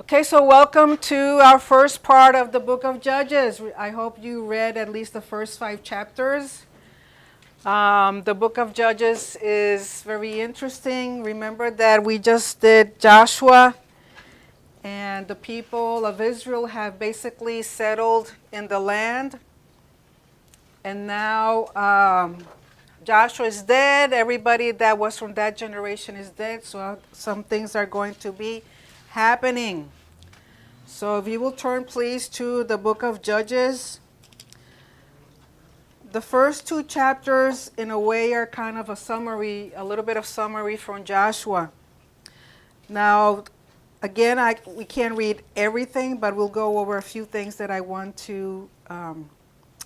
Okay, so welcome to our first part of the book of Judges. I hope you read at least the first 5 chapters. The book of Judges is very interesting. Remember that we just did Joshua, and the people of Israel have basically settled in the land. And now Joshua is dead. Everybody that was from that generation is dead. So some things are going to be happening. So if you will turn please to the book of Judges. The first 2 chapters in a way are kind of a summary, a little bit of summary from Joshua. Now, again, we can't read everything, but we'll go over a few things that I want to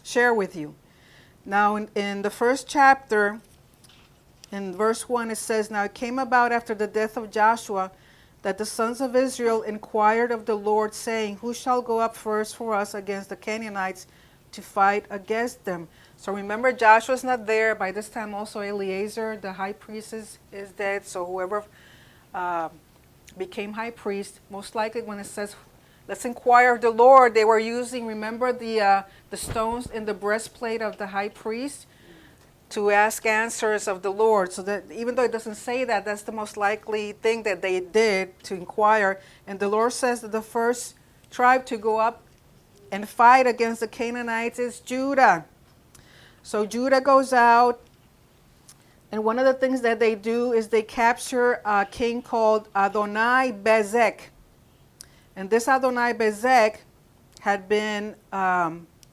share with you. Now, in the first chapter, in verse 1, it says, "Now it came about after the death of Joshua that the sons of Israel inquired of the Lord, saying, Who shall go up first for us against the Canaanites to fight against them?" So remember, Joshua's not there. By this time also Eleazar, the high priest, is dead. So whoever became high priest, most likely when it says, let's inquire of the Lord, they were using, remember the stones in the breastplate of the high priest to ask answers of the Lord. So that even though it doesn't say that, that's the most likely thing that they did, to inquire. And the Lord says that the first tribe to go up and fight against the Canaanites is Judah. So Judah goes out, and one of the things that they do is they capture a king called Adonai Bezek. And this Adonai Bezek had been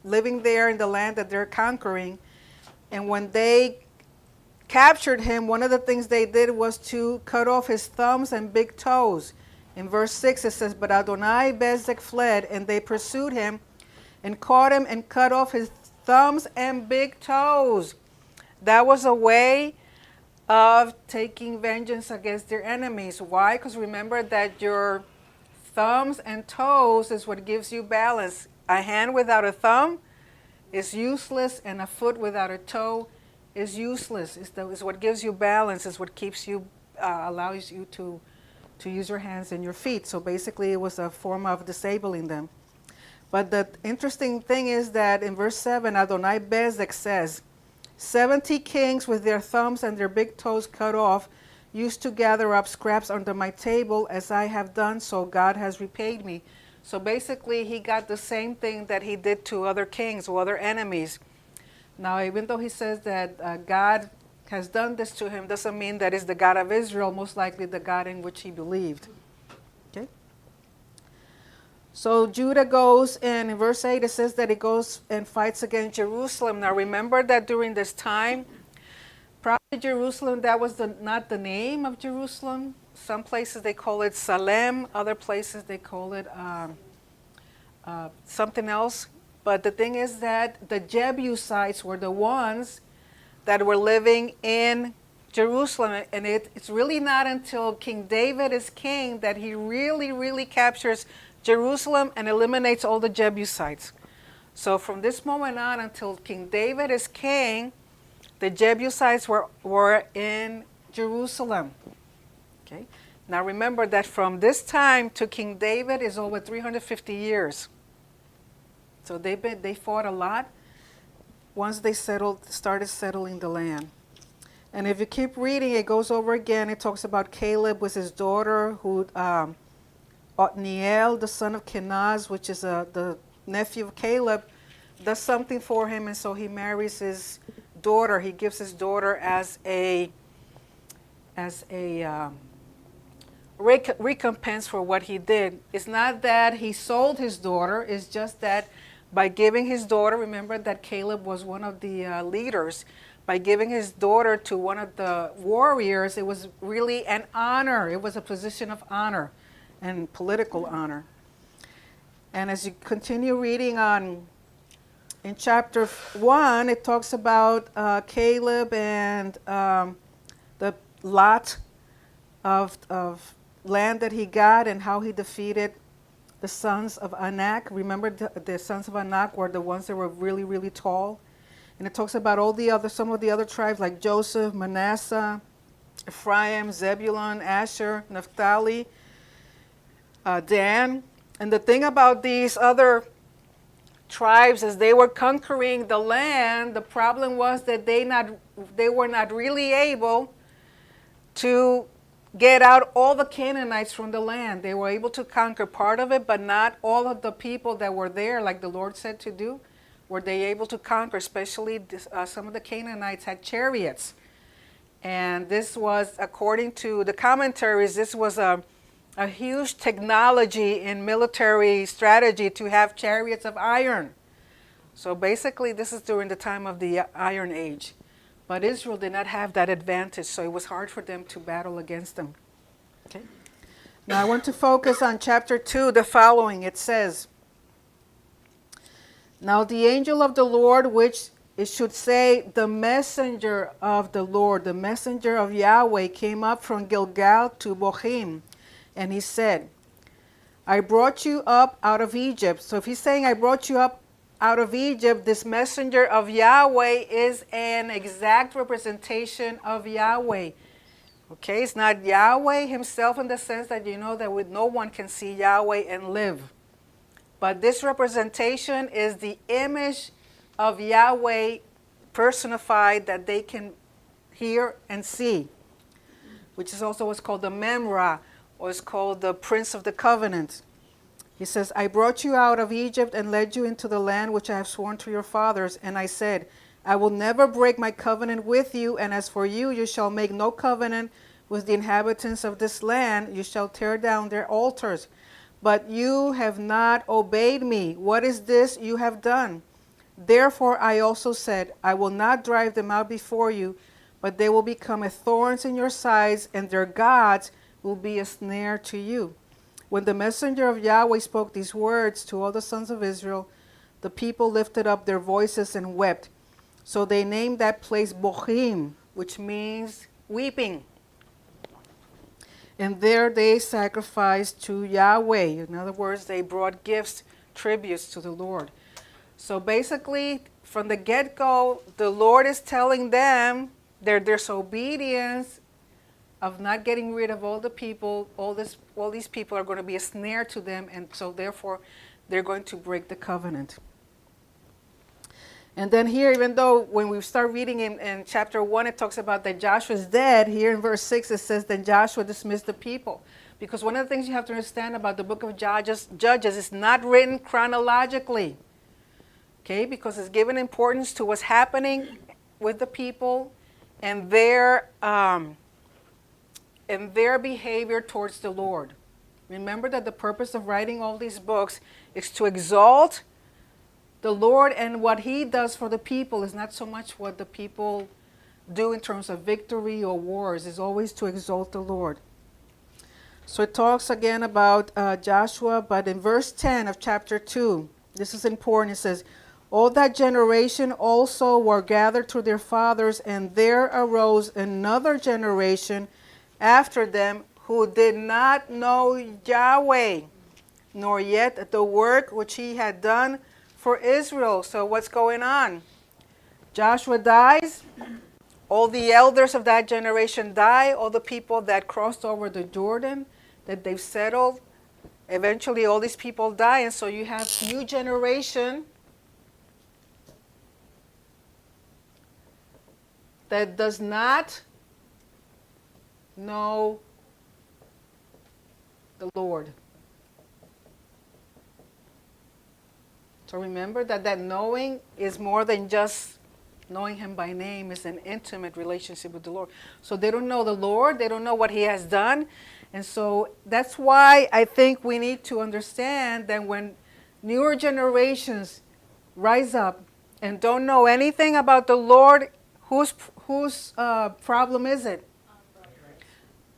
living there in the land that they're conquering. And when they captured him, one of the things they did was to cut off his thumbs and big toes. In verse 6 it says, "But Adonai Bezek fled, and they pursued him and caught him and cut off his thumbs and big toes." That was a way of taking vengeance against their enemies. Why? Because remember that your thumbs and toes is what gives you balance. A hand without a thumb is useless, and a foot without a toe is useless. It's what gives you balance, is what keeps you, allows you to use your hands and your feet. So basically it was a form of disabling them. But the interesting thing is that in verse 7, Adonai Bezek says, 70 kings with their thumbs and their big toes cut off used to gather up scraps under my table. As I have done, so God has repaid me. So basically, he got the same thing that he did to other kings or other enemies. Now, even though he says that God has done this to him, doesn't mean that it's the God of Israel, most likely the God in which he believed. Okay? So Judah goes, and in verse 8 it says that he goes and fights against Jerusalem. Now, remember that during this time, probably Jerusalem, that was not the name of Jerusalem. Some places they call it Salem, other places they call it something else. But the thing is that the Jebusites were the ones that were living in Jerusalem. And it's really not until King David is king that he really, really captures Jerusalem and eliminates all the Jebusites. So from this moment on until King David is king, the Jebusites were in Jerusalem. Okay. Now remember that from this time to King David is over 350 years. So they fought a lot once they started settling the land. And if you keep reading, it goes over again. It talks about Caleb with his daughter, who Othniel, the son of Kenaz, which is the nephew of Caleb, does something for him, and so he marries his daughter. He gives his daughter as a recompense for what he did. It's not that he sold his daughter, it's just that by giving his daughter, remember that Caleb was one of the leaders, by giving his daughter to one of the warriors, it was really an honor. It was a position of honor and political honor. And as you continue reading on, in chapter 1, it talks about Caleb and the lot of land that he got and how he defeated the sons of Anak. Remember, the sons of Anak were the ones that were really, really tall. And it talks about some of the other tribes like Joseph, Manasseh, Ephraim, Zebulun, Asher, Naphtali. Dan. And the thing about these other tribes is they were conquering the land. The problem was that they were not really able to get out all the Canaanites from the land. They were able to conquer part of it, but not all of the people that were there, like the Lord said to do, were they able to conquer. Especially some of the Canaanites had chariots. And this was, according to the commentaries, this was a huge technology in military strategy to have chariots of iron. So basically, this is during the time of the Iron Age. But Israel did not have that advantage, so it was hard for them to battle against them. Okay. Now I want to focus on chapter 2, the following. It says, "Now the angel of the Lord, which it should say, the messenger of the Lord, the messenger of Yahweh, came up from Gilgal to Bochim. And he said, I brought you up out of Egypt." So if he's saying, I brought you up out of Egypt, this messenger of Yahweh is an exact representation of Yahweh. Okay, it's not Yahweh himself in the sense that you know that no one can see Yahweh and live. But this representation is the image of Yahweh personified that they can hear and see, which is also what's called the Memra, or it's called the Prince of the Covenant. He says, I brought you out of Egypt and led you into the land which I have sworn to your fathers. And I said, I will never break my covenant with you. And as for you, you shall make no covenant with the inhabitants of this land. You shall tear down their altars. But you have not obeyed me. What is this you have done? Therefore I also said, I will not drive them out before you, but they will become as thorns in your sides, and their gods will be a snare to you. When the messenger of Yahweh spoke these words to all the sons of Israel, the people lifted up their voices and wept. So they named that place Bochim, which means weeping. And there they sacrificed to Yahweh. In other words, they brought gifts, tributes to the Lord. So basically, from the get-go, the Lord is telling them their disobedience of not getting rid of all the people, all these people are going to be a snare to them, and so therefore they're going to break the covenant. And then here, even though when we start reading in chapter 1, it talks about that Joshua is dead, here in verse 6 it says, then Joshua dismissed the people. Because one of the things you have to understand about the book of Judges is not written chronologically. Okay, because it's given importance to what's happening with the people and their behavior towards the Lord. Remember that the purpose of writing all these books is to exalt the Lord, and what he does for the people is not so much what the people do in terms of victory or wars. It's always to exalt the Lord. So it talks again about Joshua, but in verse 10 of chapter 2, this is important. It says, all that generation also were gathered to their fathers, and there arose another generation after them who did not know Yahweh, nor yet the work which he had done for Israel. So what's going on? Joshua dies. All the elders of that generation die. All the people that crossed over the Jordan, that they've settled, eventually all these people die. And so you have new generation that does not know the Lord. So remember that knowing is more than just knowing him by name. It's an intimate relationship with the Lord. So they don't know the Lord. They don't know what he has done. And so that's why I think we need to understand that when newer generations rise up and don't know anything about the Lord, whose problem is it?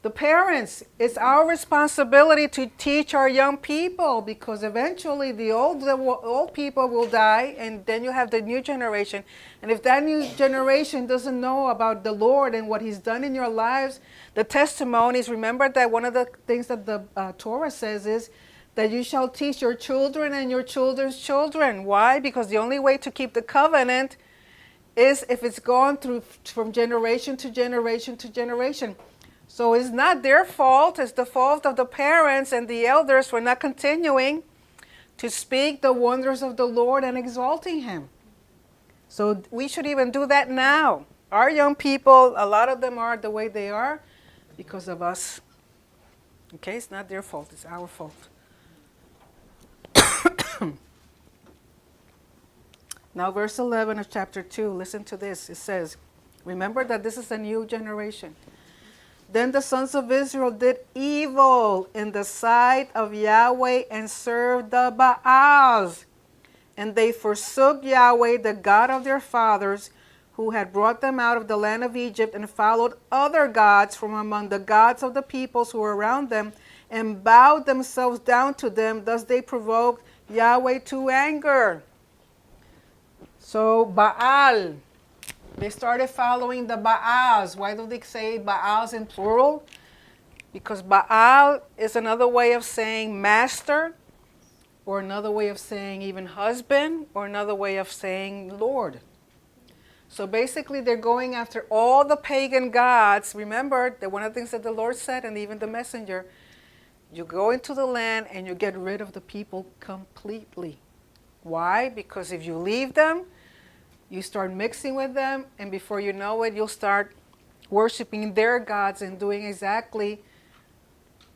The parents. It's our responsibility to teach our young people, because eventually the old people will die, and then you have the new generation. And if that new generation doesn't know about the Lord and what he's done in your lives, the testimonies, remember that one of the things that the Torah says is that you shall teach your children and your children's children. Why? Because the only way to keep the covenant is if it's gone through from generation to generation to generation. So it's not their fault, it's the fault of the parents and the elders for not continuing to speak the wonders of the Lord and exalting him. So we should even do that now. Our young people, a lot of them are the way they are because of us. Okay, it's not their fault, it's our fault. Now verse 11 of chapter 2, listen to this. It says, remember that this is a new generation. Then the sons of Israel did evil in the sight of Yahweh and served the Baals. And they forsook Yahweh, the God of their fathers, who had brought them out of the land of Egypt, and followed other gods from among the gods of the peoples who were around them, and bowed themselves down to them. Thus they provoked Yahweh to anger. So Baal, they started following the Baals. Why do they say Baals in plural? Because Baal is another way of saying master, or another way of saying even husband, or another way of saying Lord. So basically they're going after all the pagan gods. Remember that one of the things that the Lord said, and even the messenger, you go into the land and you get rid of the people completely. Why? Because if you leave them, you start mixing with them, and before you know it, you'll start worshiping their gods and doing exactly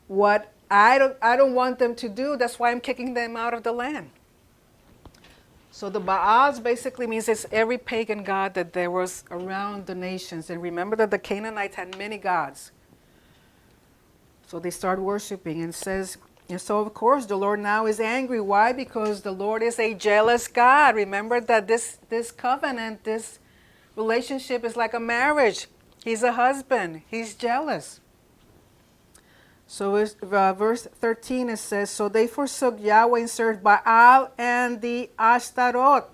what I don't want them to do. That's why I'm kicking them out of the land. So the Baals basically means it's every pagan god that there was around the nations. And remember that the Canaanites had many gods. So they start worshiping, and says, and so of course the Lord now is angry. Why? Because the Lord is a jealous God. Remember that this covenant, this relationship is like a marriage. He's a husband. He's jealous. So verse 13 it says, so they forsook Yahweh and served Baal and the Ashtaroth.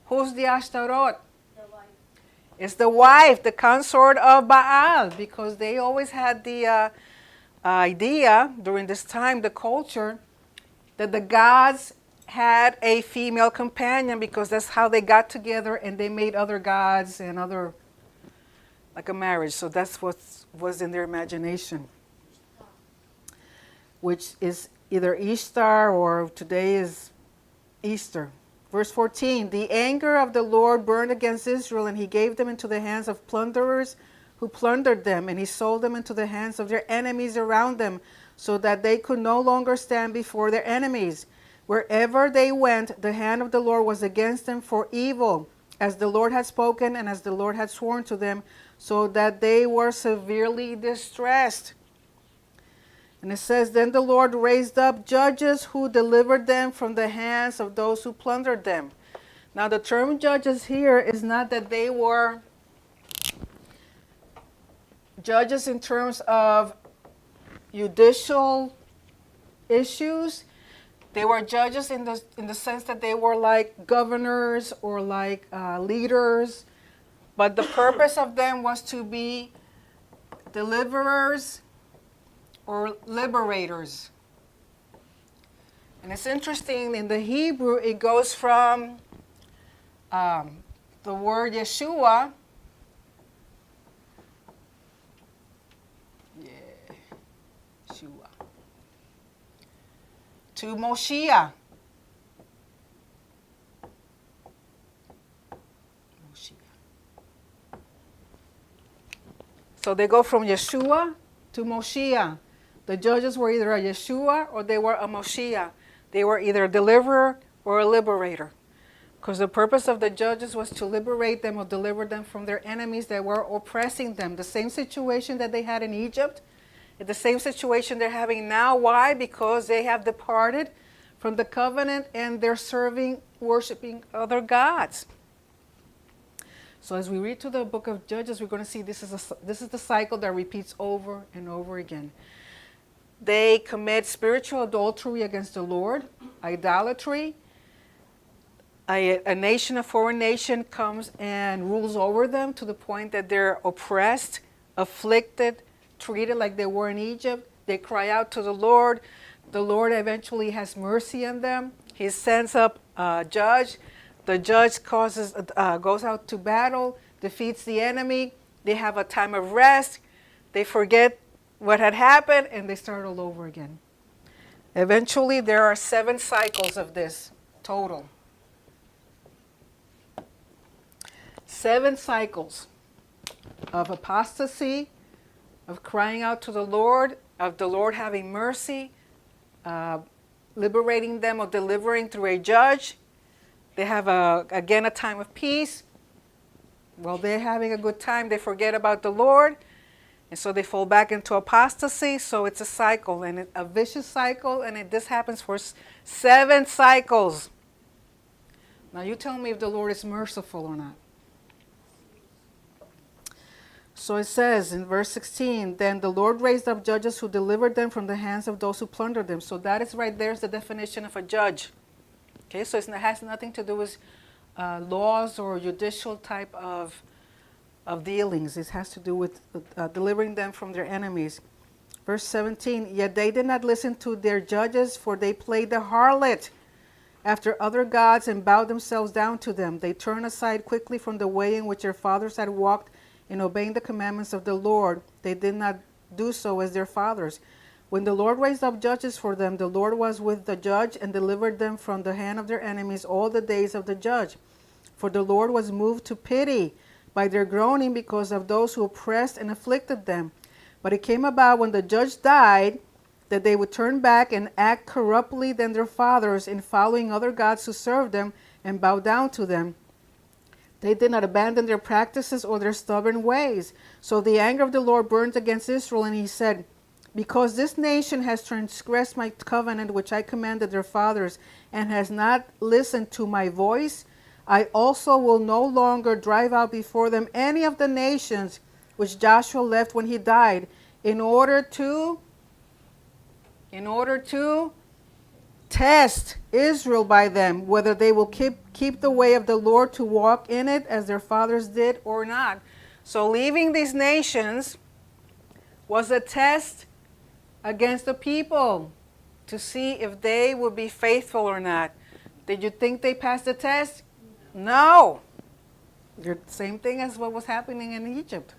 Who's the Ashtaroth? The wife. It's the wife, the consort of Baal, because they always had the idea during this time, the culture, that the gods had a female companion, because that's how they got together and they made other gods and other, like a marriage. So that's what was in their imagination, which is either Ishtar or today is Easter. Verse 14, the anger of the Lord burned against Israel, and he gave them into the hands of plunderers who plundered them, and he sold them into the hands of their enemies around them, so that they could no longer stand before their enemies. Wherever they went, the hand of the Lord was against them for evil, as the Lord had spoken and as the Lord had sworn to them, so that they were severely distressed. And it says, then the Lord raised up judges who delivered them from the hands of those who plundered them. Now the term judges here is not that they were judges in terms of judicial issues. They were judges in the sense that they were like governors or like leaders. But the purpose of them was to be deliverers or liberators. And it's interesting, in the Hebrew, it goes from the word Yeshua, Yeshua, to Moshiach. So they go from Yeshua to Moshiach. The judges were either a Yeshua or they were a Moshiach. They were either a deliverer or a liberator. Because the purpose of the judges was to liberate them or deliver them from their enemies that were oppressing them. The same situation that they had in Egypt, the same situation they're having now. Why? Because they have departed from the covenant and they're serving, worshiping other gods. So as we read through the book of Judges, we're going to see this is the cycle that repeats over and over again. They commit spiritual adultery against the Lord, idolatry. A nation, a foreign nation, comes and rules over them to the point that they're oppressed, afflicted, treated like they were in Egypt. They cry out to the Lord. The Lord eventually has mercy on them. He sends up a judge. The judge goes out to battle, defeats the enemy. They have a time of rest. They forget what had happened and they start all over again. Eventually, there are 7 cycles of this total. 7 cycles of apostasy, of crying out to the Lord, of the Lord having mercy, liberating them or delivering through a judge. They have, again, a time of peace. While they're having a good time, they forget about the Lord. And so they fall back into apostasy. So it's a cycle, and a vicious cycle. And this happens for 7 cycles. Now you tell me if the Lord is merciful or not. So it says in verse 16, then the Lord raised up judges who delivered them from the hands of those who plundered them. So that is right there is the definition of a judge. Okay, so it has nothing to do with laws or judicial type of dealings. It has to do with delivering them from their enemies. Verse 17, yet they did not listen to their judges, for they played the harlot after other gods and bowed themselves down to them. They turned aside quickly from the way in which their fathers had walked in obeying the commandments of the Lord. They did not do so as their fathers. When the Lord raised up judges for them, the Lord was with the judge and delivered them from the hand of their enemies all the days of the judge. For the Lord was moved to pity by their groaning because of those who oppressed and afflicted them. But it came about when the judge died that they would turn back and act corruptly than their fathers in following other gods who served them and bow down to them. They did not abandon their practices or their stubborn ways. So the anger of the Lord burned against Israel, and he said, because this nation has transgressed my covenant which I commanded their fathers, and has not listened to my voice, I also will no longer drive out before them any of the nations which Joshua left when he died, in order to test Israel by them, whether they will keep the way of the Lord to walk in it as their fathers did or not. So leaving these nations was a test against the people to see if they would be faithful or not. Did you think they passed the test? No. The same thing as what was happening in Egypt.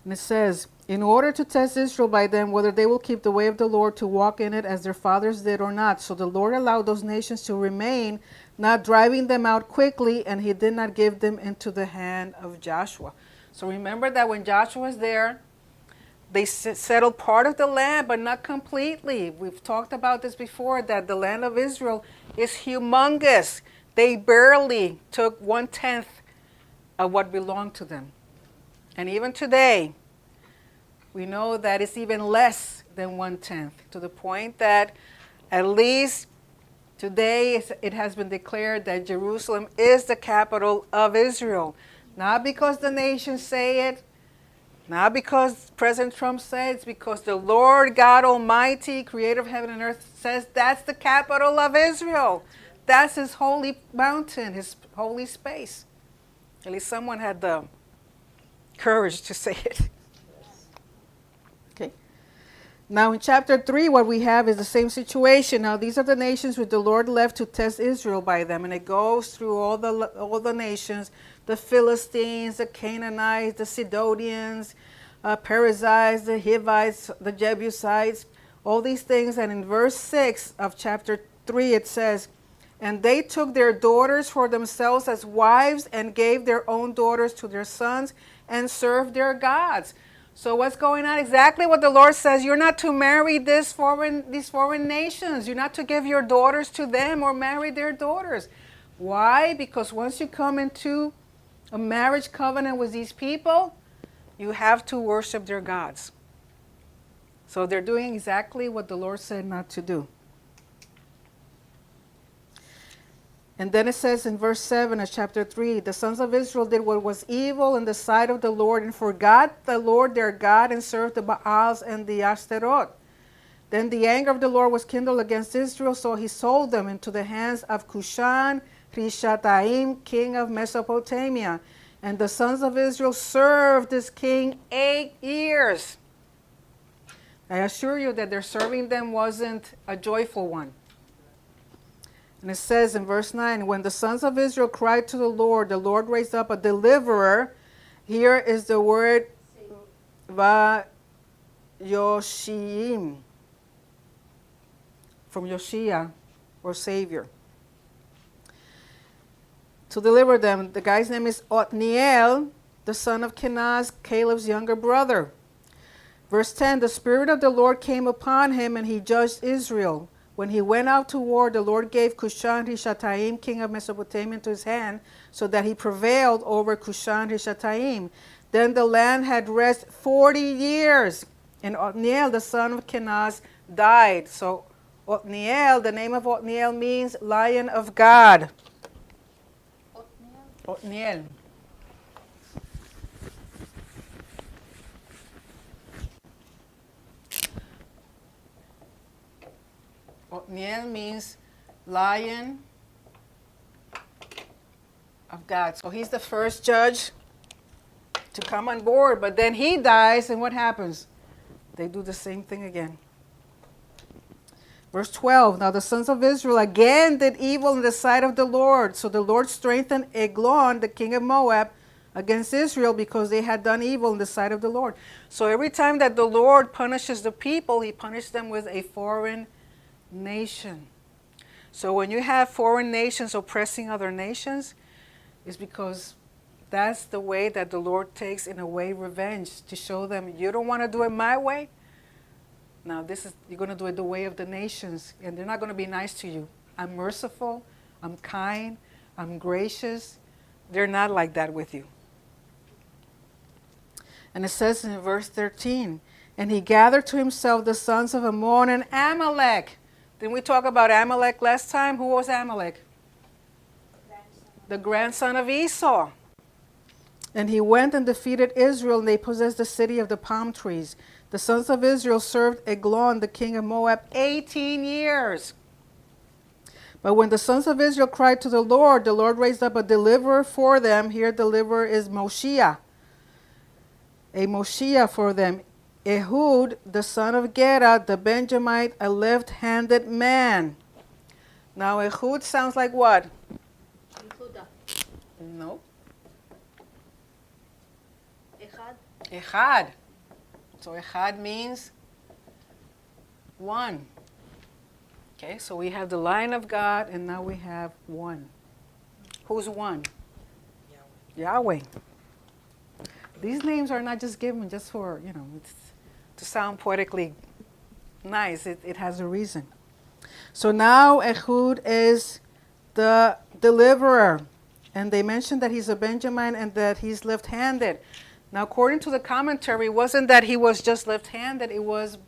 And it says, in order to test Israel by them, whether they will keep the way of the Lord to walk in it as their fathers did or not. So the Lord allowed those nations to remain, not driving them out quickly, and he did not give them into the hand of Joshua. So remember that when Joshua was there, they settled part of the land, but not completely. We've talked about this before, that the land of Israel is humongous. They barely took 1/10 of what belonged to them. And even today, we know that it's even less than 1/10, to the point that at least today it has been declared that Jerusalem is the capital of Israel. Not because the nations say it, not because President Trump says, it's because the Lord God Almighty, creator of heaven and earth, says that's the capital of Israel. That's his holy mountain, his holy space. At least someone had the courage to say it. Okay. Now in chapter 3, what we have is the same situation. Now these are the nations which the Lord left to test Israel by them. And it goes through all the nations, the Philistines, the Canaanites, the Sidonians, Perizzites, the Hivites, the Jebusites, all these things. And in verse 6 of chapter 3 it says, and they took their daughters for themselves as wives and gave their own daughters to their sons and served their gods. So what's going on? Exactly what the Lord says. You're not to marry these foreign nations. You're not to give your daughters to them or marry their daughters. Why? Because once you come into a marriage covenant with these people, you have to worship their gods. So they're doing exactly what the Lord said not to do. And then it says in verse 7 of chapter 3, the sons of Israel did what was evil in the sight of the Lord and forgot the Lord their God and served the Baals and the Ashtaroth. Then the anger of the Lord was kindled against Israel, so he sold them into the hands of Cushan Rishathaim, king of Mesopotamia. And the sons of Israel served this king 8 years. I assure you that their serving them wasn't a joyful one. And it says in verse 9, when the sons of Israel cried to the Lord raised up a deliverer. Here is the word Yoshim, from Yoshia, or Savior. To deliver them, the guy's name is Othniel, the son of Kenaz, Caleb's younger brother. Verse 10, the Spirit of the Lord came upon him, and he judged Israel. When he went out to war, the Lord gave Cushan-Rishathaim, king of Mesopotamia, into his hand, so that he prevailed over Cushan-Rishathaim. Then the land had rest 40 years, and Othniel, the son of Kenaz, died. So Othniel, the name of Othniel means Lion of God. Othniel. Othniel means Lion of God. So he's the first judge to come on board, but then he dies, and what happens? They do the same thing again. Verse 12, now the sons of Israel again did evil in the sight of the Lord. So the Lord strengthened Eglon, the king of Moab, against Israel because they had done evil in the sight of the Lord. So every time that the Lord punishes the people, he punishes them with a foreign nation. So when you have foreign nations oppressing other nations, it's because that's the way that the Lord takes, in a way, revenge, to show them, you don't want to do it my way. Now you're going to do it the way of the nations, and they're not going to be nice to you. I'm merciful, I'm kind, I'm gracious. They're not like that with you. And it says in verse 13, and he gathered to himself the sons of Ammon and Amalek. Didn't we talk about Amalek last time? Who was Amalek? The grandson of Esau. And he went and defeated Israel, and they possessed the city of the palm trees. The sons of Israel served Eglon, the king of Moab, 18 years. But when the sons of Israel cried to the Lord raised up a deliverer for them. Here, deliverer is Moshiach. A Moshiach for them. Ehud, the son of Gera, the Benjamite, a left-handed man. Now, Ehud sounds like what? Yehuda. No. Echad. Echad. So Echad means one. Okay, so we have the line of God, and now we have one. Who's one? Yahweh. These names are not just given just for, it's to sound poetically nice. It has a reason. So now Ehud is the deliverer. And they mentioned that he's a Benjamin and that he's left-handed. Now, according to the commentary, it wasn't that he was just left-handed. It was,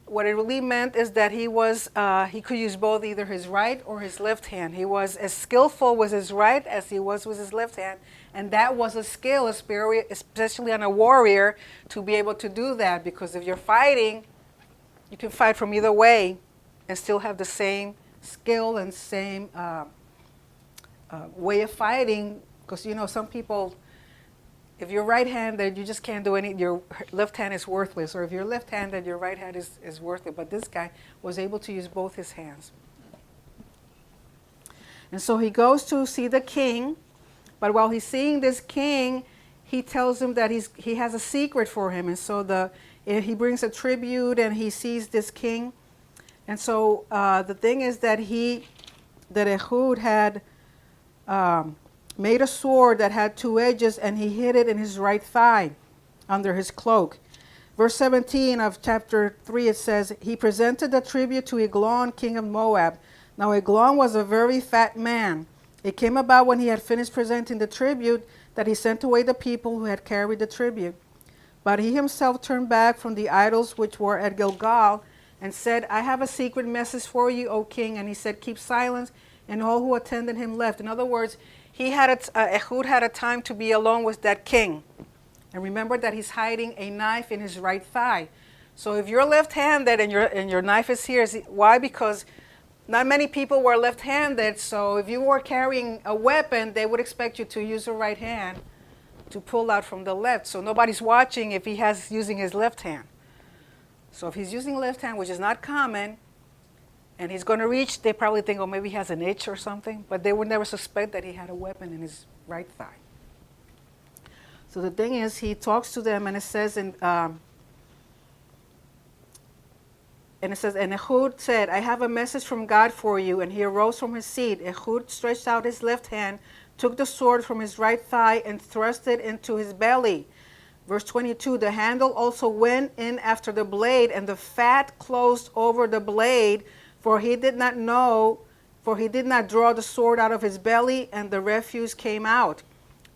what it really meant is that he could use both, either his right or his left hand. He was as skillful with his right as he was with his left hand. And that was a skill, especially on a warrior, to be able to do that. Because if you're fighting, you can fight from either way and still have the same skill and same way of fighting. Because, some people, if you're right-handed, you just can't do anything. Your left hand is worthless. Or if you're left-handed, your right hand is worthless. But this guy was able to use both his hands. And so he goes to see the king. But while he's seeing this king, he tells him that he has a secret for him. And so he brings a tribute, and he sees this king. And so the thing is that Ehud had made a sword that had two edges, and he hid it in his right thigh under his cloak. Verse 17 of chapter 3, it says, he presented the tribute to Eglon, king of Moab. Now Eglon was a very fat man. It came about when he had finished presenting the tribute that he sent away the people who had carried the tribute. But he himself turned back from the idols which were at Gilgal and said, I have a secret message for you, O king. And he said, keep silence. And all who attended him left. In other words, Ehud had a time to be alone with that king. And remember that he's hiding a knife in his right thigh. So if you're left-handed and your knife is here, why? Because not many people were left-handed, so if you were carrying a weapon, they would expect you to use your right hand to pull out from the left. So nobody's watching if he has using his left hand. So if he's using left hand, which is not common, and he's going to reach, they probably think, oh, maybe he has an itch or something, but they would never suspect that he had a weapon in his right thigh. So the thing is, he talks to them, and it says and Ehud said, I have a message from God for you. And he arose from his seat. Ehud stretched out his left hand, took the sword from his right thigh, and thrust it into his belly. Verse 22, the handle also went in after the blade, and the fat closed over the blade, for he did not draw the sword out of his belly, and the refuse came out.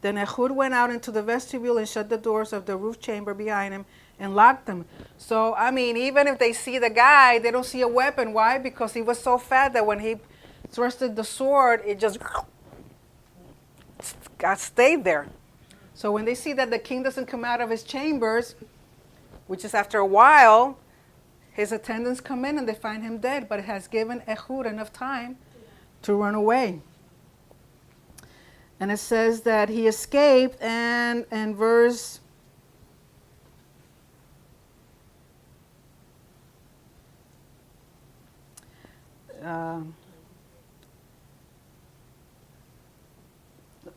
Then Ehud went out into the vestibule and shut the doors of the roof chamber behind him and locked them. So, I mean, even if they see the guy, they don't see a weapon. Why? Because he was so fat that when he thrusted the sword, it just stayed there. So when they see that the king doesn't come out of his chambers, which is after a while, his attendants come in and they find him dead. But it has given Ehud enough time to run away. And it says that he escaped, and in verse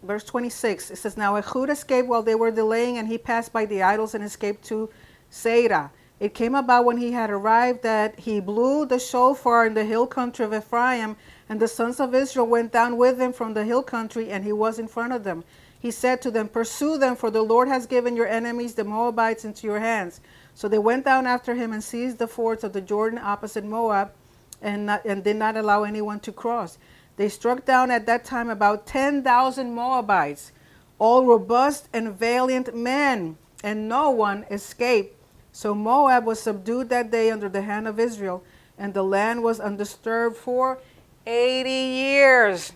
verse 26, it says, now Ehud escaped while they were delaying, and he passed by the idols and escaped to Seirah. It came about when he had arrived that he blew the shofar in the hill country of Ephraim, and the sons of Israel went down with him from the hill country, and he was in front of them. He said to them, pursue them, for the Lord has given your enemies, the Moabites, into your hands. So they went down after him and seized the fords of the Jordan opposite Moab, and did not allow anyone to cross. They struck down at that time about 10,000 Moabites, all robust and valiant men, and no one escaped. So Moab was subdued that day under the hand of Israel, and the land was undisturbed for 80 years.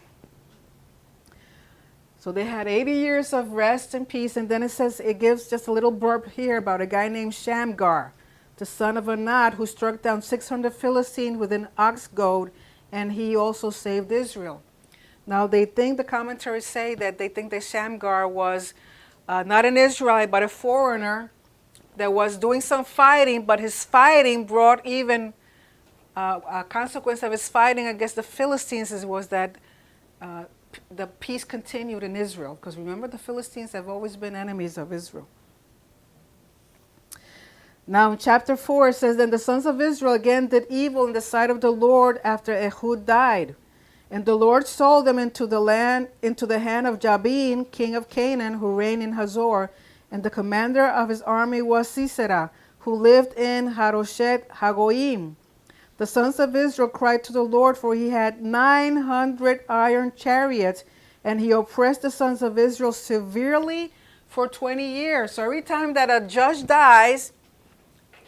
So they had 80 years of rest and peace, and then it gives just a little blurb here about a guy named Shamgar, the son of Anat, who struck down 600 Philistines with an ox goad, and he also saved Israel. Now the commentaries say that they think that Shamgar was not an Israelite, but a foreigner that was doing some fighting, but his fighting brought even a consequence of his fighting against the Philistines was that the peace continued in Israel. Because remember, the Philistines have always been enemies of Israel. Now in chapter 4 it says, then the sons of Israel again did evil in the sight of the Lord after Ehud died. And the Lord sold them into the hand of Jabin, king of Canaan, who reigned in Hazor. And the commander of his army was Sisera, who lived in Haroshet Hagoyim. The sons of Israel cried to the Lord, for he had 900 iron chariots, and he oppressed the sons of Israel severely for 20 years. So every time that a judge dies,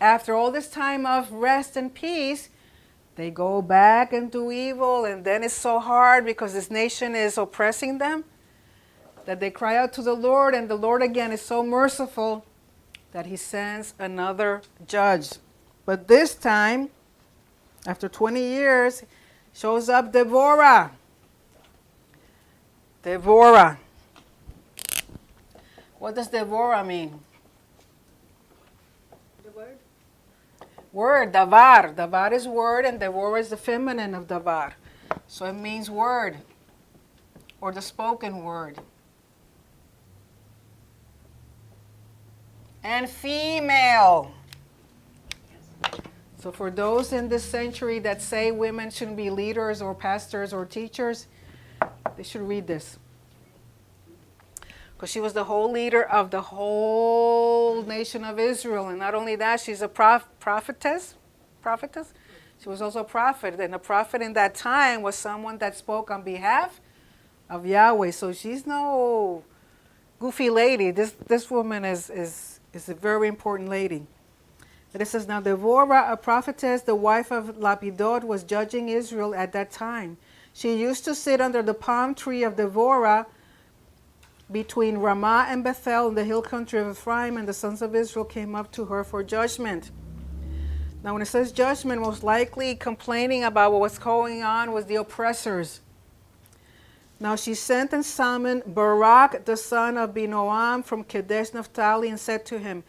after all this time of rest and peace, they go back and do evil, and then it's so hard because this nation is oppressing them that they cry out to the Lord, and the Lord again is so merciful that he sends another judge. But this time, after 20 years, shows up Deborah. Deborah. What does Deborah mean? The word? Word, davar. Davar is word, and Deborah is the feminine of davar. So it means word, or the spoken word. And female. So for those in this century that say women shouldn't be leaders or pastors or teachers, they should read this. Because she was the whole leader of the whole nation of Israel. And not only that, she's a prophetess. She was also a prophet. And a prophet in that time was someone that spoke on behalf of Yahweh. So she's no goofy lady. This woman is a very important lady. And it says, now Deborah, a prophetess, the wife of Lapidot, was judging Israel at that time. She used to sit under the palm tree of Deborah between Ramah and Bethel in the hill country of Ephraim, and the sons of Israel came up to her for judgment. Now when it says judgment, most likely complaining about what was going on with the oppressors. Now she sent and summoned Barak, the son of Binoam, from Kadesh Naphtali, and said to him,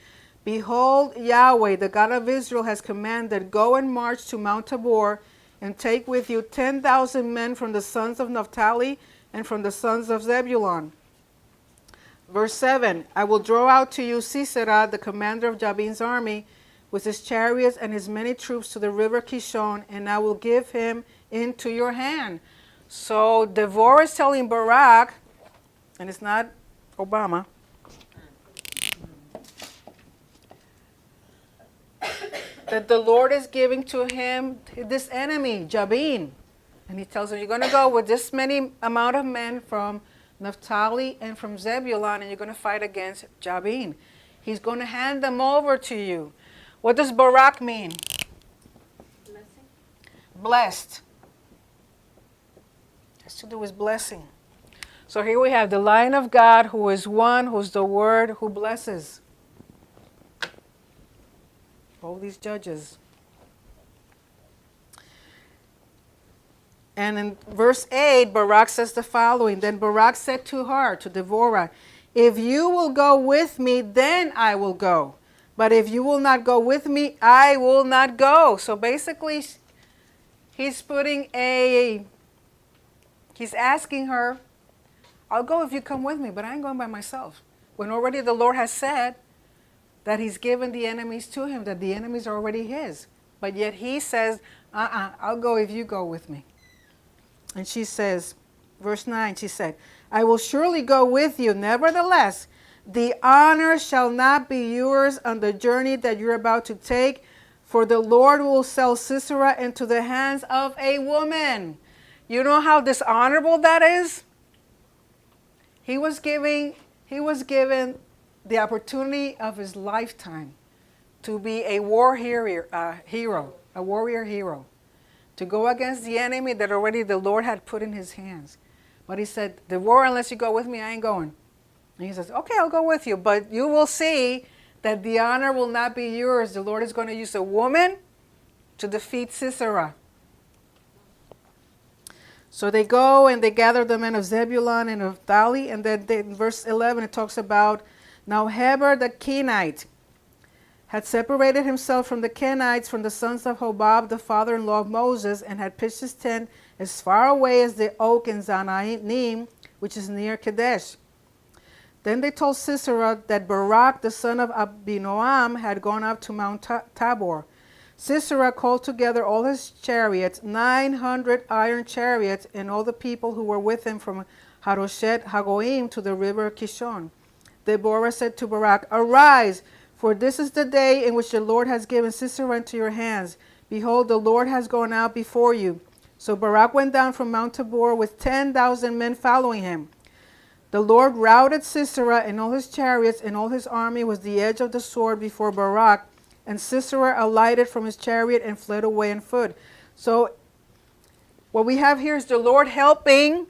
behold, Yahweh, the God of Israel, has commanded, go and march to Mount Tabor, and take with you 10,000 men from the sons of Naphtali and from the sons of Zebulun. Verse 7, I will draw out to you Sisera, the commander of Jabin's army, with his chariots and his many troops to the river Kishon, and I will give him into your hand. So Deborah is telling Barak, and it's not Obama, that the Lord is giving to him this enemy, Jabin. And he tells him, you're going to go with this many amount of men from Naphtali and from Zebulun, and you're going to fight against Jabin. He's going to hand them over to you. What does Barak mean? Blessing. Blessed. Has to do with blessing. So here we have the Lion of God, who is one, who's the Word, who blesses. All these judges. And in verse 8, Barak says the following. Then Barak said to her, to Deborah, if you will go with me, then I will go. But if you will not go with me, I will not go. So basically, he's asking her, I'll go if you come with me, but I ain't going by myself. When already the Lord has said that he's given the enemies to him, that the enemies are already his. But yet he says, I'll go if you go with me. And she says, verse 9, she said, I will surely go with you. Nevertheless, the honor shall not be yours on the journey that you're about to take, for the Lord will sell Sisera into the hands of a woman. You know how dishonorable that is? He was given the opportunity of his lifetime to be a warrior hero, to go against the enemy that already the Lord had put in his hands. But he said, the war, unless you go with me, I ain't going. And he says, okay, I'll go with you, but you will see that the honor will not be yours. The Lord is going to use a woman to defeat Sisera. So they go and they gather the men of Zebulun and of Naphtali, and then in verse 11 it talks about, now Heber the Kenite had separated himself from the Kenites, from the sons of Hobab, the father-in-law of Moses, and had pitched his tent as far away as the oak in Zananim, which is near Kadesh. Then they told Sisera that Barak, the son of Abinoam, had gone up to Mount Tabor. Sisera called together all his chariots, 900 iron chariots, and all the people who were with him from Haroshet Hagoim to the river Kishon. Deborah said to Barak, arise, for this is the day in which the Lord has given Sisera into your hands. Behold, the Lord has gone out before you. So Barak went down from Mount Tabor with 10,000 men following him. The Lord routed Sisera and all his chariots and all his army with the edge of the sword before Barak, and Sisera alighted from his chariot and fled away on foot. So what we have here is the Lord helping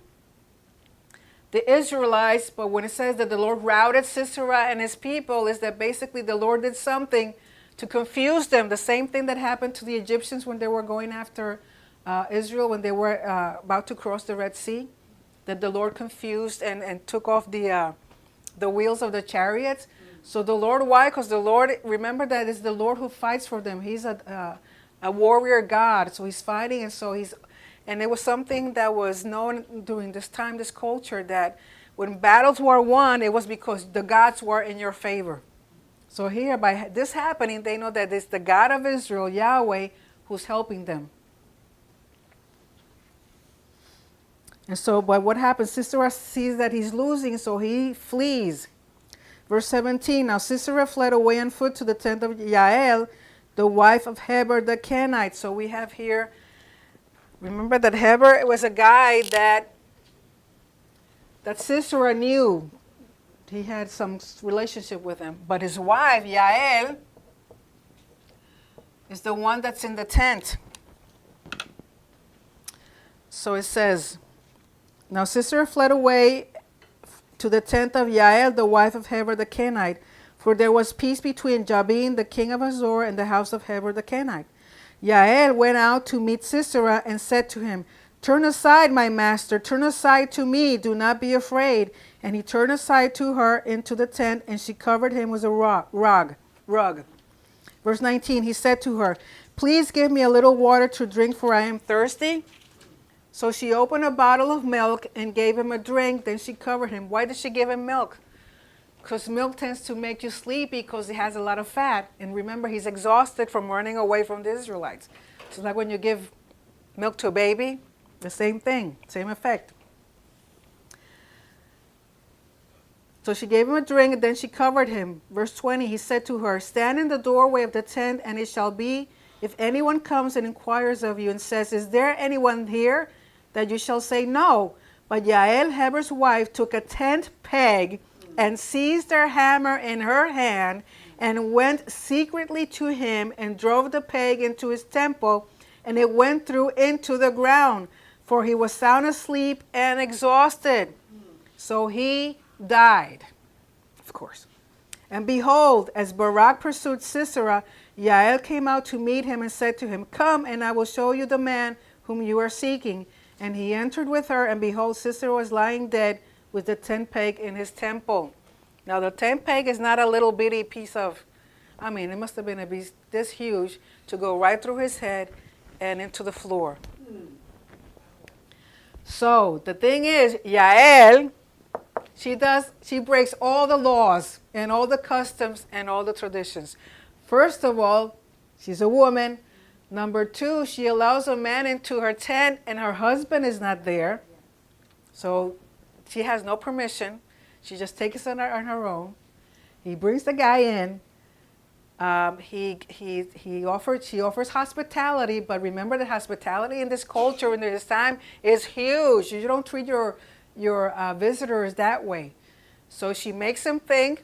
the Israelites, but when it says that the Lord routed Sisera and his people, is that basically the Lord did something to confuse them. The same thing that happened to the Egyptians when they were going after Israel, when they were about to cross the Red Sea, that the Lord confused and took off the wheels of the chariots. So the Lord, why? Because the Lord, remember that it's the Lord who fights for them. He's a warrior God, so he's fighting, and it was something that was known during this time, this culture, that when battles were won, it was because the gods were in your favor. So here, by this happening, they know that it's the God of Israel, Yahweh, who's helping them. And so, but what happens? Sisera sees that he's losing, so he flees. Verse 17, now Sisera fled away on foot to the tent of Yael, the wife of Heber the Kenite. So we have here, remember that Heber was a guy that Sisera knew. He had some relationship with him. But his wife, Yael, is the one that's in the tent. So it says, now Sisera fled away to the tent of Yael, the wife of Heber the Kenite, for there was peace between Jabin, the king of Hazor, and the house of Heber the Kenite. Yael went out to meet Sisera and said to him, turn aside, my master, turn aside to me, do not be afraid. And he turned aside to her into the tent, and she covered him with a rug. Verse 19, he said to her, please give me a little water to drink, for I am thirsty. So she opened a bottle of milk and gave him a drink. Then she covered him. Why did she give him milk? because milk tends to make you sleepy because it has a lot of fat. And remember, he's exhausted from running away from the Israelites. So like when you give milk to a baby, the same thing, same effect. So she gave him a drink, and then she covered him. Verse 20, he said to her, stand in the doorway of the tent, and it shall be, if anyone comes and inquires of you and says, is there anyone here? That you shall say no. But Yael, Heber's wife, took a tent peg and seized her hammer in her hand and went secretly to him and drove the peg into his temple, and it went through into the ground, for he was sound asleep and exhausted. So he died, of course. And behold, as Barak pursued Sisera, Yael came out to meet him and said to him, come, and I will show you the man whom you are seeking. And he entered with her, and behold, Sisera was lying dead with the tent peg in his temple. Now the tent peg is not a little bitty piece of, it must have been this huge to go right through his head and into the floor. So the thing is, Yael, she breaks all the laws and all the customs and all the traditions. First of all, she's a woman. Number two, she allows a man into her tent and her husband is not there. So she has no permission. She just takes it on her own. He brings the guy in. She offers hospitality, but remember that hospitality in this culture and this time is huge. You don't treat your visitors that way. So she makes him think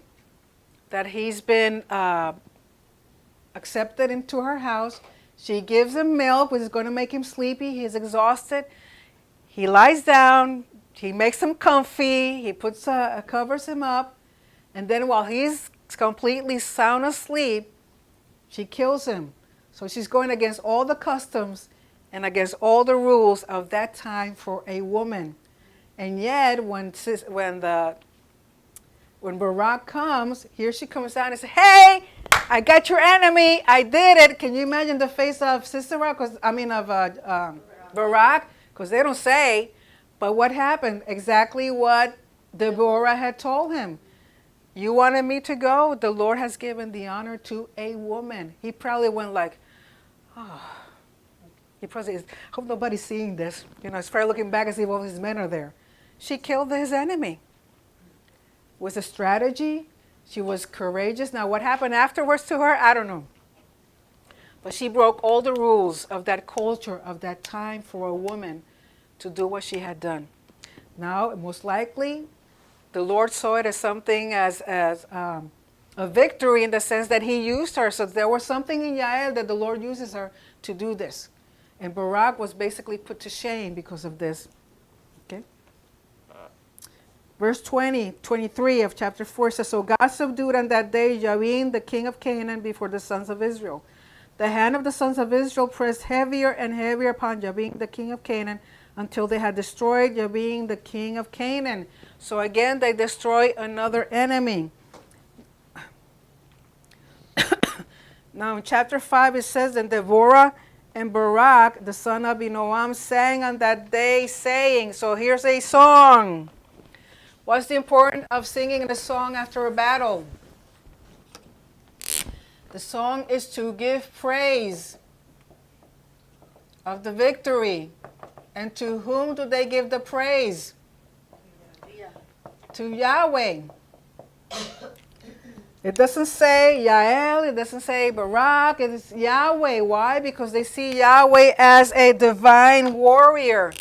that he's been accepted into her house. She gives him milk, which is going to make him sleepy. He's exhausted. He lies down. He makes him comfy. He covers him up. And then while he's completely sound asleep, she kills him. So she's going against all the customs and against all the rules of that time for a woman. And yet, when Barak comes, here she comes down and says, hey, I got your enemy. I did it. Can you imagine the face of Sisera? Barak? Because they don't say. But what happened? Exactly what Deborah had told him. You wanted me to go? The Lord has given the honor to a woman. He probably went like, oh. He probably says, I hope nobody's seeing this. He's probably looking back and see all his men are there. She killed his enemy. It was a strategy. She was courageous. Now, what happened afterwards to her, I don't know. But she broke all the rules of that culture, of that time for a woman to do what she had done. Now, most likely, the Lord saw it as something as a victory in the sense that he used her. So there was something in Yael that the Lord uses her to do this. And Barak was basically put to shame because of this. Okay. Verse 23 of chapter 4 says, so God subdued on that day Jabin, the king of Canaan, before the sons of Israel. The hand of the sons of Israel pressed heavier and heavier upon Jabin, the king of Canaan, until they had destroyed Jabin, the king of Canaan. So again, they destroy another enemy. Now in chapter 5 it says, and Deborah and Barak, the son of Abinoam, sang on that day, saying, so here's a song. What's the importance of singing a song after a battle? The song is to give praise of the victory. And to whom do they give the praise? To Yahweh. It doesn't say Yael, it doesn't say Barak, it's Yahweh. Why? Because they see Yahweh as a divine warrior.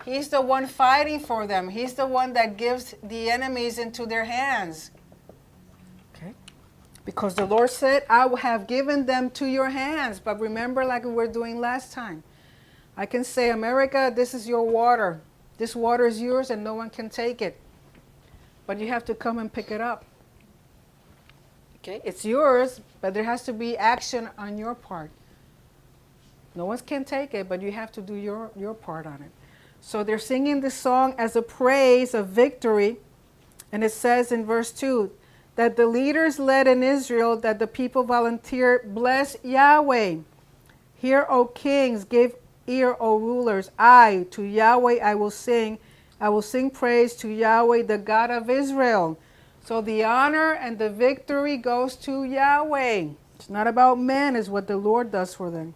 He's the one fighting for them. He's the one that gives the enemies into their hands. Okay? Because the Lord said, I have given them to your hands. But remember, like we were doing last time, I can say, America, this is your water. This water is yours and no one can take it. But you have to come and pick it up. Okay? It's yours, but there has to be action on your part. No one can take it, but you have to do your part on it. So they're singing this song as a praise of victory. And it says in verse 2, that the leaders led in Israel, that the people volunteered, bless Yahweh. Hear, O kings, give ear, O rulers. To Yahweh I will sing praise to Yahweh, the God of Israel. So the honor and the victory goes to Yahweh. It's not about men, it's what the Lord does for them.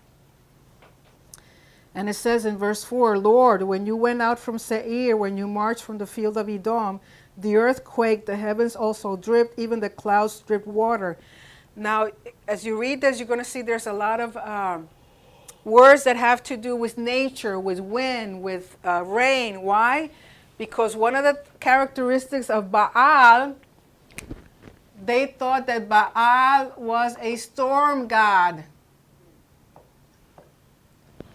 And it says in verse 4, Lord, when you went out from Seir, when you marched from the field of Edom, the earth quaked, the heavens also dripped, even the clouds dripped water. Now, as you read this, you're going to see there's a lot of words that have to do with nature, with wind, with rain. Why? Because one of the characteristics of Baal, they thought that Baal was a storm god.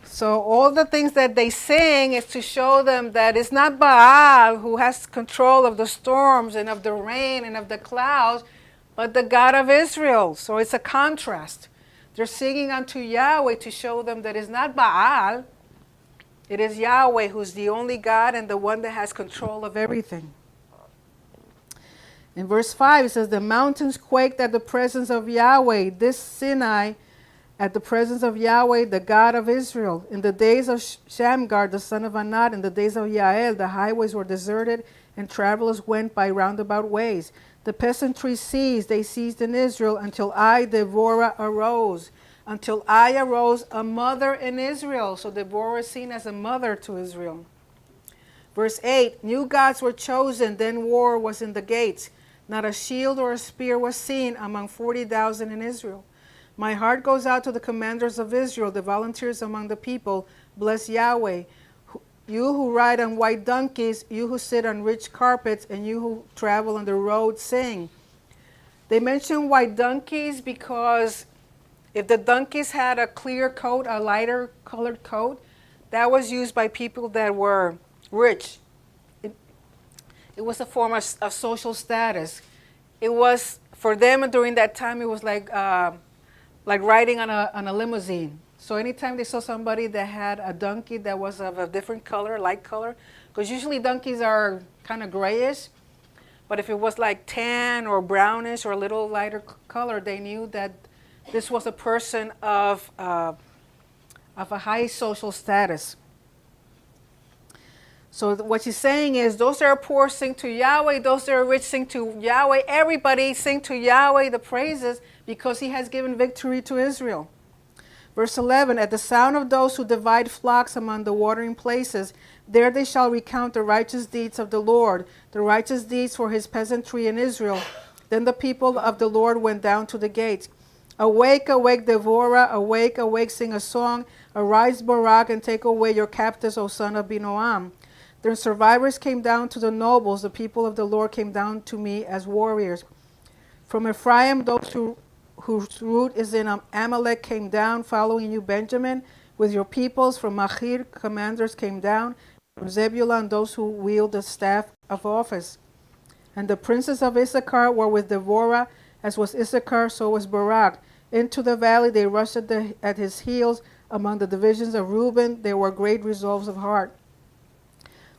So all the things that they sing is to show them that it's not Baal who has control of the storms and of the rain and of the clouds, but the God of Israel. So it's a contrast. They're singing unto Yahweh to show them that it's not Baal, it is Yahweh who's the only God and the one that has control of everything. In verse 5 it says, the mountains quaked at the presence of Yahweh, this Sinai at the presence of Yahweh, the God of Israel. In the days of Shamgar, the son of Anat, in the days of Yael, the highways were deserted, and travelers went by roundabout ways. The peasantry ceased, they ceased in Israel, until I, Deborah, arose. Until I arose, a mother in Israel. So Deborah is seen as a mother to Israel. Verse 8, new gods were chosen, then war was in the gates. Not a shield or a spear was seen among 40,000 in Israel. My heart goes out to the commanders of Israel, the volunteers among the people. Bless Yahweh. You who ride on white donkeys, you who sit on rich carpets, and you who travel on the road, sing. They mention white donkeys because if the donkeys had a clear coat, a lighter colored coat, that was used by people that were rich. It was a form of social status. It was, for them during that time, it was like riding on a limousine. So anytime they saw somebody that had a donkey that was of a different color, light color, because usually donkeys are kind of grayish, but if it was like tan or brownish or a little lighter color, they knew that this was a person of a high social status. So what she's saying is, those that are poor sing to Yahweh, those that are rich sing to Yahweh. Everybody sing to Yahweh the praises because he has given victory to Israel. Verse 11, at the sound of those who divide flocks among the watering places, there they shall recount the righteous deeds of the Lord, the righteous deeds for his peasantry in Israel. Then the people of the Lord went down to the gates. Awake, awake, Devorah, awake, awake, sing a song. Arise, Barak, and take away your captives, O son of Binoam. Their survivors came down to the nobles. The people of the Lord came down to me as warriors. From Ephraim, those whose root is in Amalek came down, following you, Benjamin, with your peoples. From Machir, commanders came down. From Zebulun, those who wield the staff of office. And the princes of Issachar were with Devorah, as was Issachar, so was Barak. Into the valley they rushed at his heels. Among the divisions of Reuben, there were great resolves of heart.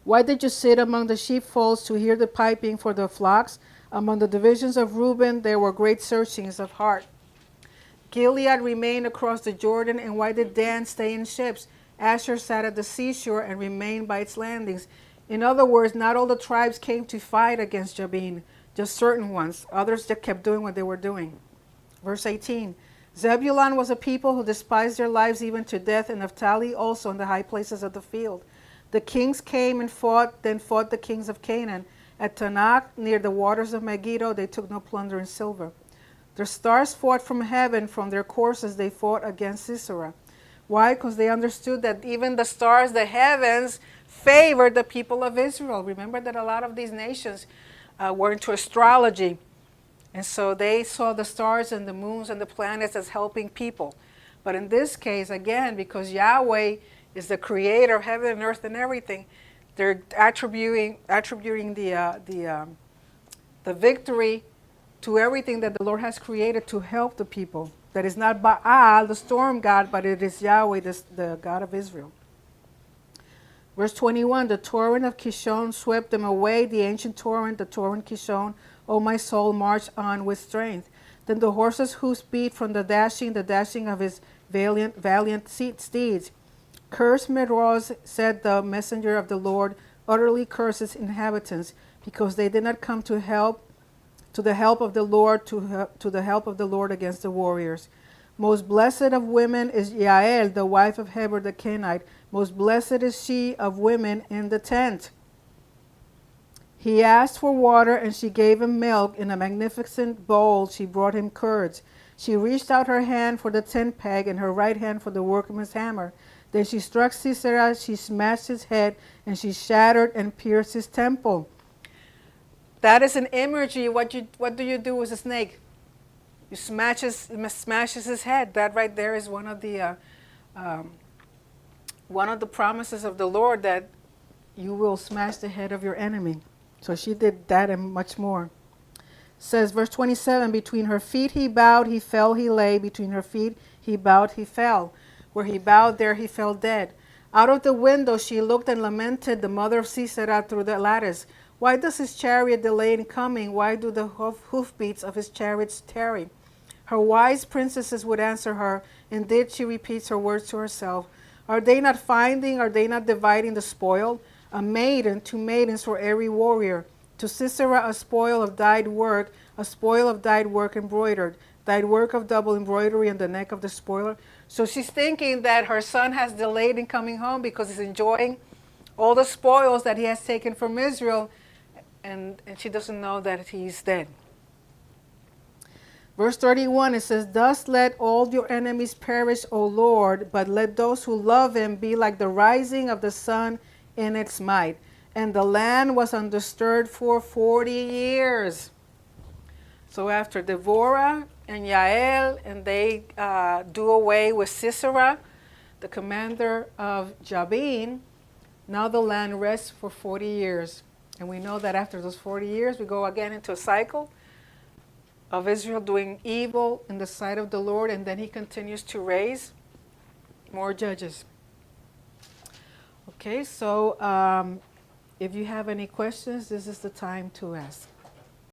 Why did you sit among the sheepfolds to hear the piping for the flocks? Among the divisions of Reuben, there were great searchings of heart. Gilead remained across the Jordan, and why did Dan stay in ships? Asher sat at the seashore and remained by its landings. In other words, not all the tribes came to fight against Jabin, just certain ones. Others that kept doing what they were doing. Verse 18, Zebulun was a people who despised their lives even to death, and Naphtali also in the high places of the field. The kings came and fought, then fought the kings of Canaan. At Tanakh, near the waters of Megiddo, they took no plunder in silver. The stars fought from heaven, from their courses they fought against Sisera. Why? Because they understood that even the stars, the heavens, favored the people of Israel. Remember that a lot of these nations were into astrology. And so they saw the stars and the moons and the planets as helping people. But in this case, again, because Yahweh is the creator of heaven and earth and everything, they're attributing the victory to everything that the Lord has created to help the people. That is not Baal, the storm god, but it is Yahweh, the God of Israel. Verse 21, the torrent of Kishon swept them away, the ancient torrent, the torrent Kishon. O my soul, march on with strength. Then the horses' hoofs beat from the dashing of his valiant steeds. Curse Meroz, said the messenger of the Lord, utterly curse its inhabitants, because they did not come to help to the help of the Lord, to the help of the Lord against the warriors. Most blessed of women is Yael, the wife of Heber the Kenite. Most blessed is she of women in the tent. He asked for water, and she gave him milk. In a magnificent bowl she brought him curds. She reached out her hand for the tent peg, and her right hand for the workman's hammer. Then she struck Sisera, she smashed his head, and she shattered and pierced his temple. That is an imagery. What do you do with a snake? You smashes his head. That right there is one of the promises of the Lord, that you will smash the head of your enemy. So she did that and much more. Says verse 27, between her feet he bowed, he fell, he lay. Between her feet he bowed, he fell. Where he bowed, there he fell dead. Out of the window she looked and lamented, the mother of Sisera, through the lattice. Why does his chariot delay in coming? Why do the hoofbeats of his chariots tarry? Her wise princesses would answer her. Indeed, she repeats her words to herself. Are they not finding, are they not dividing the spoil? A maiden, 2 maidens for every warrior. To Sisera a spoil of dyed work, a spoil of dyed work embroidered, dyed work of double embroidery on the neck of the spoiler. So she's thinking that her son has delayed in coming home because he's enjoying all the spoils that he has taken from Israel, and she doesn't know that he's dead. Verse 31, it says, thus let all your enemies perish, O Lord, but let those who love him be like the rising of the sun in its might. And the land was undisturbed for 40 years. So after Deborah and Yael, and they do away with Sisera, the commander of Jabin, now the land rests for 40 years. And we know that after those 40 years, we go again into a cycle of Israel doing evil in the sight of the Lord, and then he continues to raise more judges. Okay, so if you have any questions, this is the time to ask.